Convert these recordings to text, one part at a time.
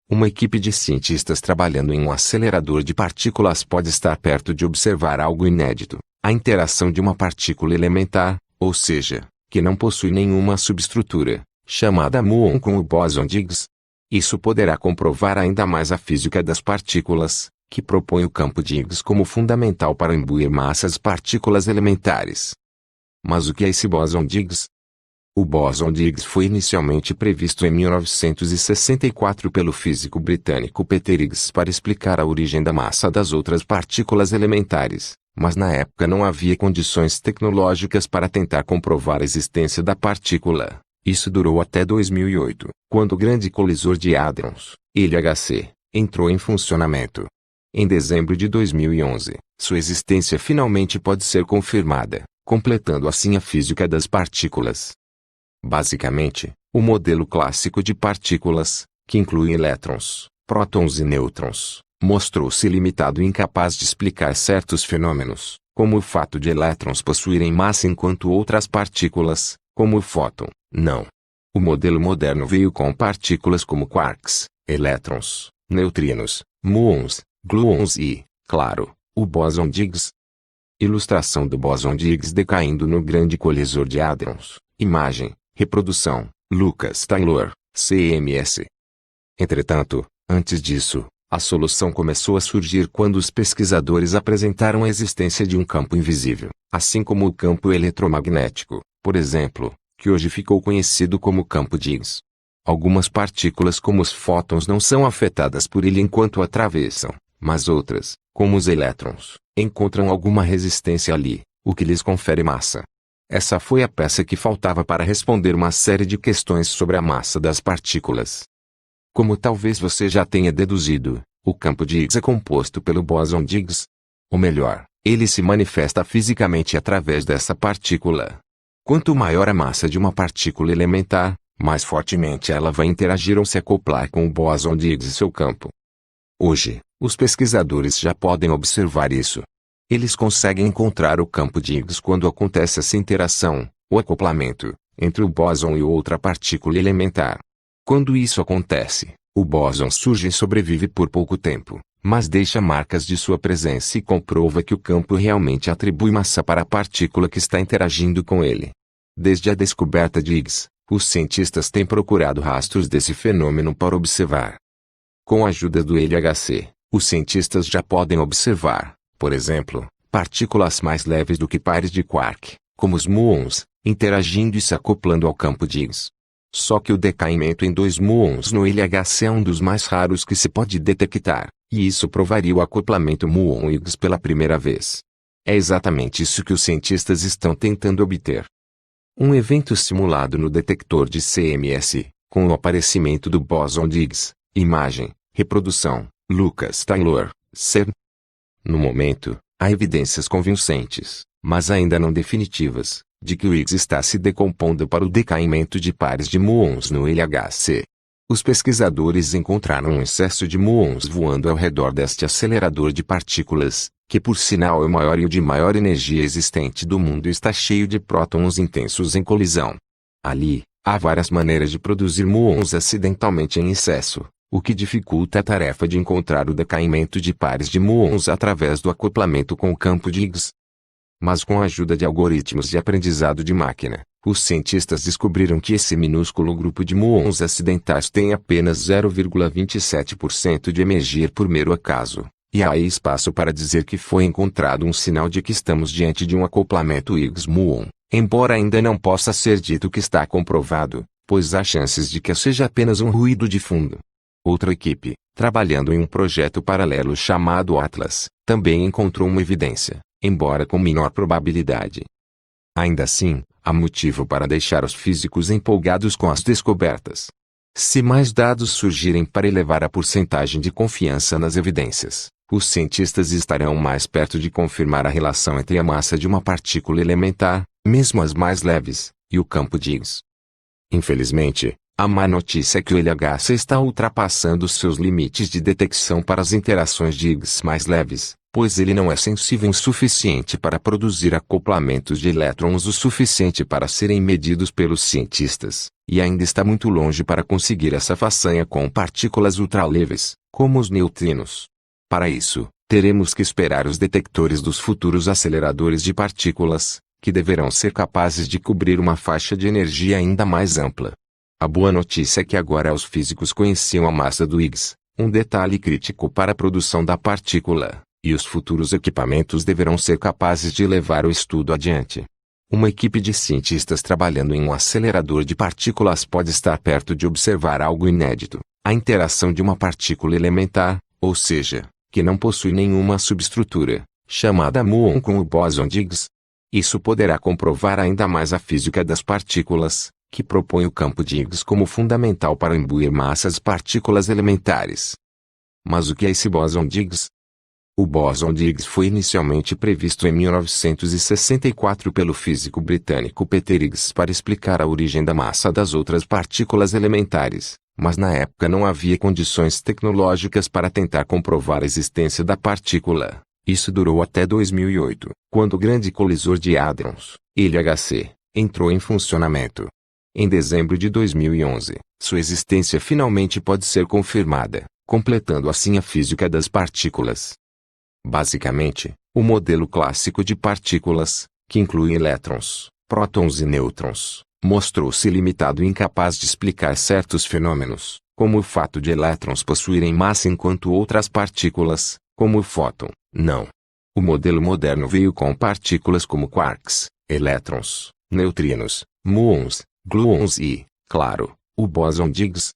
Uma equipe de cientistas trabalhando em um acelerador de partículas pode estar perto de observar algo inédito: a interação de uma partícula elementar, ou seja, que não possui nenhuma subestrutura, chamada muon, com o bóson de Higgs. Isso poderá comprovar ainda mais a física das partículas, que propõe o campo de Higgs como fundamental para imbuir massas partículas elementares. Mas o que é esse bóson de Higgs? O bóson de Higgs foi inicialmente previsto em 1964 pelo físico britânico Peter Higgs para explicar a origem da massa das outras partículas elementares, mas na época não havia condições tecnológicas para tentar comprovar a existência da partícula. Isso durou até 2008, quando o grande colisor de hadrons, LHC, entrou em funcionamento. Em dezembro de 2011, sua existência finalmente pode ser confirmada, completando assim a física das partículas. Basicamente, o modelo clássico de partículas, que inclui elétrons, prótons e nêutrons, mostrou-se limitado e incapaz de explicar certos fenômenos, como o fato de elétrons possuírem massa enquanto outras partículas, como o fóton, não. O modelo moderno veio com partículas como quarks, elétrons, neutrinos, muons, gluons e, claro, o bóson de Higgs. Ilustração do bóson de Higgs decaindo no grande colisor de hadrons. Imagem, reprodução, Lucas Taylor, CMS. Entretanto, antes disso, a solução começou a surgir quando os pesquisadores apresentaram a existência de um campo invisível, assim como o campo eletromagnético, por exemplo, que hoje ficou conhecido como campo de Higgs. Algumas partículas como os fótons não são afetadas por ele enquanto o atravessam, mas outras, como os elétrons, encontram alguma resistência ali, o que lhes confere massa. Essa foi a peça que faltava para responder uma série de questões sobre a massa das partículas. Como talvez você já tenha deduzido, o campo de Higgs é composto pelo bóson de Higgs. Ou melhor, ele se manifesta fisicamente através dessa partícula. Quanto maior a massa de uma partícula elementar, mais fortemente ela vai interagir ou se acoplar com o bóson de Higgs e seu campo. Hoje, os pesquisadores já podem observar isso. Eles conseguem encontrar o campo de Higgs quando acontece essa interação, o acoplamento, entre o bóson e outra partícula elementar. Quando isso acontece, o bóson surge e sobrevive por pouco tempo, mas deixa marcas de sua presença e comprova que o campo realmente atribui massa para a partícula que está interagindo com ele. Desde a descoberta de Higgs, os cientistas têm procurado rastros desse fenômeno para observar. Com a ajuda do LHC, os cientistas já podem observar, por exemplo, partículas mais leves do que pares de quark, como os muons, interagindo e se acoplando ao campo de Higgs. Só que o decaimento em 2 muons no LHC é um dos mais raros que se pode detectar, e isso provaria o acoplamento muon-Higgs pela primeira vez. É exatamente isso que os cientistas estão tentando obter. Um evento simulado no detector de CMS, com o aparecimento do bóson de Higgs. Imagem, reprodução, Lucas Taylor, CERN. No momento, há evidências convincentes, mas ainda não definitivas, de que o Higgs está se decompondo para o decaimento de pares de muons no LHC. Os pesquisadores encontraram um excesso de muons voando ao redor deste acelerador de partículas, que por sinal é o maior e o de maior energia existente do mundo e está cheio de prótons intensos em colisão. Ali, há várias maneiras de produzir muons acidentalmente em excesso, o que dificulta a tarefa de encontrar o decaimento de pares de muons através do acoplamento com o campo de Higgs. Mas com a ajuda de algoritmos de aprendizado de máquina, os cientistas descobriram que esse minúsculo grupo de muons acidentais tem apenas 0,27% de emergir por mero acaso, e há aí espaço para dizer que foi encontrado um sinal de que estamos diante de um acoplamento Higgs-muon, embora ainda não possa ser dito que está comprovado, pois há chances de que seja apenas um ruído de fundo. Outra equipe, trabalhando em um projeto paralelo chamado Atlas, também encontrou uma evidência, embora com menor probabilidade. Ainda assim, há motivo para deixar os físicos empolgados com as descobertas. Se mais dados surgirem para elevar a porcentagem de confiança nas evidências, os cientistas estarão mais perto de confirmar a relação entre a massa de uma partícula elementar, mesmo as mais leves, e o campo de Higgs. Infelizmente, a má notícia é que o LHC está ultrapassando seus limites de detecção para as interações de Higgs mais leves, pois ele não é sensível o suficiente para produzir acoplamentos de elétrons o suficiente para serem medidos pelos cientistas, e ainda está muito longe para conseguir essa façanha com partículas ultraleves, como os neutrinos. Para isso, teremos que esperar os detectores dos futuros aceleradores de partículas, que deverão ser capazes de cobrir uma faixa de energia ainda mais ampla. A boa notícia é que agora os físicos conheciam a massa do Higgs, um detalhe crítico para a produção da partícula, e os futuros equipamentos deverão ser capazes de levar o estudo adiante. Uma equipe de cientistas trabalhando em um acelerador de partículas pode estar perto de observar algo inédito, a interação de uma partícula elementar, ou seja, que não possui nenhuma subestrutura, chamada muon com o bóson de Higgs. Isso poderá comprovar ainda mais a física das partículas, que propõe o campo de Higgs como fundamental para imbuir massas partículas elementares. Mas o que é esse bóson de Higgs? O bóson de Higgs foi inicialmente previsto em 1964 pelo físico britânico Peter Higgs para explicar a origem da massa das outras partículas elementares, mas na época não havia condições tecnológicas para tentar comprovar a existência da partícula. Isso durou até 2008, quando o grande colisor de hadrons, LHC, entrou em funcionamento. Em dezembro de 2011, sua existência finalmente pode ser confirmada, completando assim a física das partículas. Basicamente, o modelo clássico de partículas, que inclui elétrons, prótons e nêutrons, mostrou-se limitado e incapaz de explicar certos fenômenos, como o fato de elétrons possuírem massa enquanto outras partículas, como o fóton, não. O modelo moderno veio com partículas como quarks, elétrons, neutrinos, muons, gluons e, claro, o bóson de Higgs.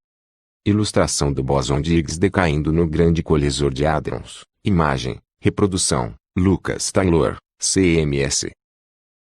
Ilustração do bóson de Higgs decaindo no grande colisor de hadrons. Imagem, reprodução, Lucas Taylor, CMS.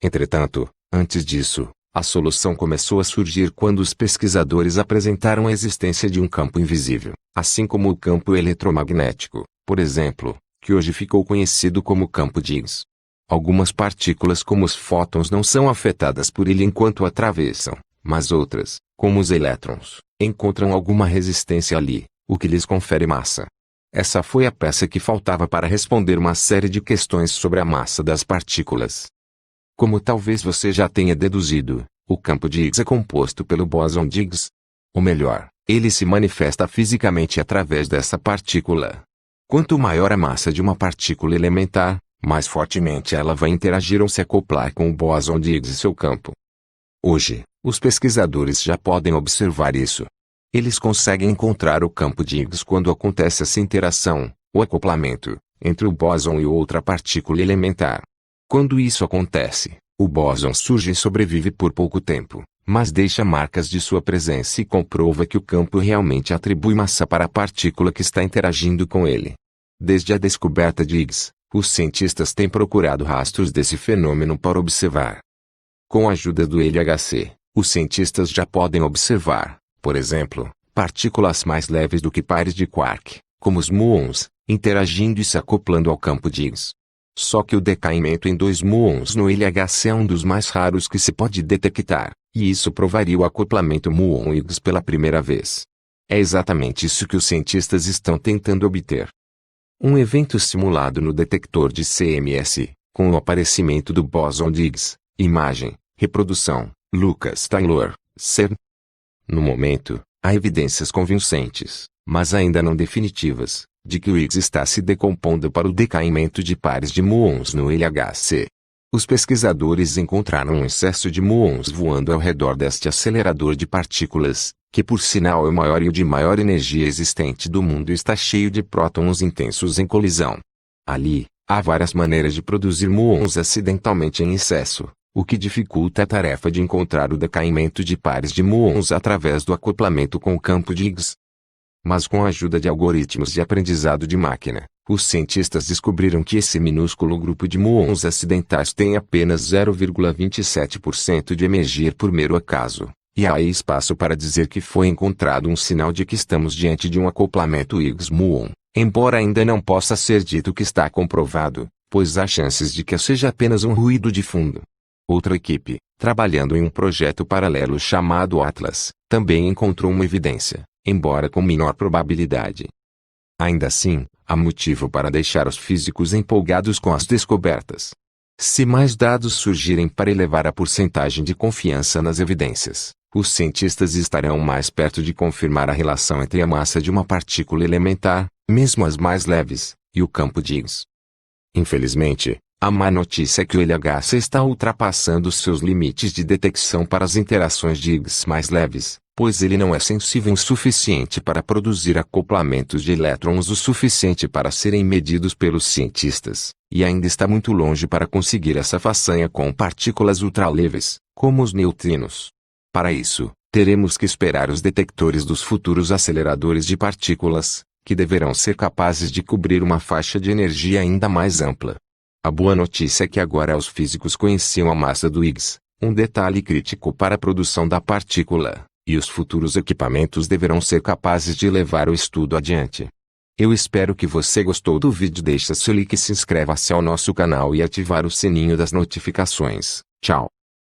Entretanto, antes disso, a solução começou a surgir quando os pesquisadores apresentaram a existência de um campo invisível, assim como o campo eletromagnético, por exemplo, que hoje ficou conhecido como campo de Higgs. Algumas partículas como os fótons não são afetadas por ele enquanto atravessam, mas outras, como os elétrons, encontram alguma resistência ali, o que lhes confere massa. Essa foi a peça que faltava para responder uma série de questões sobre a massa das partículas. Como talvez você já tenha deduzido, o campo de Higgs é composto pelo bóson de Higgs. Ou melhor, ele se manifesta fisicamente através dessa partícula. Quanto maior a massa de uma partícula elementar, mais fortemente ela vai interagir ou se acoplar com o bóson de Higgs e seu campo. Hoje, os pesquisadores já podem observar isso. Eles conseguem encontrar o campo de Higgs quando acontece essa interação, o acoplamento, entre o bóson e outra partícula elementar. Quando isso acontece, o bóson surge e sobrevive por pouco tempo, mas deixa marcas de sua presença e comprova que o campo realmente atribui massa para a partícula que está interagindo com ele. Desde a descoberta de Higgs, os cientistas têm procurado rastros desse fenômeno para observar. Com a ajuda do LHC, os cientistas já podem observar, por exemplo, partículas mais leves do que pares de quark, como os muons, interagindo e se acoplando ao campo de Higgs. Só que o decaimento em 2 muons no LHC é um dos mais raros que se pode detectar, e isso provaria o acoplamento muon-Higgs pela primeira vez. É exatamente isso que os cientistas estão tentando obter. Um evento simulado no detector de CMS, com o aparecimento do bóson de Higgs, imagem, reprodução, Lucas Taylor, CERN. No momento, há evidências convincentes, mas ainda não definitivas, de que o Higgs está se decompondo para o decaimento de pares de muons no LHC. Os pesquisadores encontraram um excesso de muons voando ao redor deste acelerador de partículas, que por sinal é o maior e o de maior energia existente do mundo e está cheio de prótons intensos em colisão. Ali, há várias maneiras de produzir muons acidentalmente em excesso, o que dificulta a tarefa de encontrar o decaimento de pares de muons através do acoplamento com o campo de Higgs. Mas com a ajuda de algoritmos de aprendizado de máquina, os cientistas descobriram que esse minúsculo grupo de muons acidentais tem apenas 0,27% de energia por mero acaso, e há aí espaço para dizer que foi encontrado um sinal de que estamos diante de um acoplamento Higgs-muon, embora ainda não possa ser dito que está comprovado, pois há chances de que seja apenas um ruído de fundo. Outra equipe, trabalhando em um projeto paralelo chamado Atlas, também encontrou uma evidência, embora com menor probabilidade. Ainda assim, há motivo para deixar os físicos empolgados com as descobertas. Se mais dados surgirem para elevar a porcentagem de confiança nas evidências, os cientistas estarão mais perto de confirmar a relação entre a massa de uma partícula elementar, mesmo as mais leves, e o campo de Higgs. Infelizmente, a má notícia é que o LHC está ultrapassando seus limites de detecção para as interações de Higgs mais leves, pois ele não é sensível o suficiente para produzir acoplamentos de elétrons o suficiente para serem medidos pelos cientistas, e ainda está muito longe para conseguir essa façanha com partículas ultraleves, como os neutrinos. Para isso, teremos que esperar os detectores dos futuros aceleradores de partículas, que deverão ser capazes de cobrir uma faixa de energia ainda mais ampla. A boa notícia é que agora os físicos conheciam a massa do Higgs, um detalhe crítico para a produção da partícula, e os futuros equipamentos deverão ser capazes de levar o estudo adiante. Eu espero que você gostou do vídeo. Deixe seu like e se inscreva-se ao nosso canal e ativar o sininho das notificações. Tchau.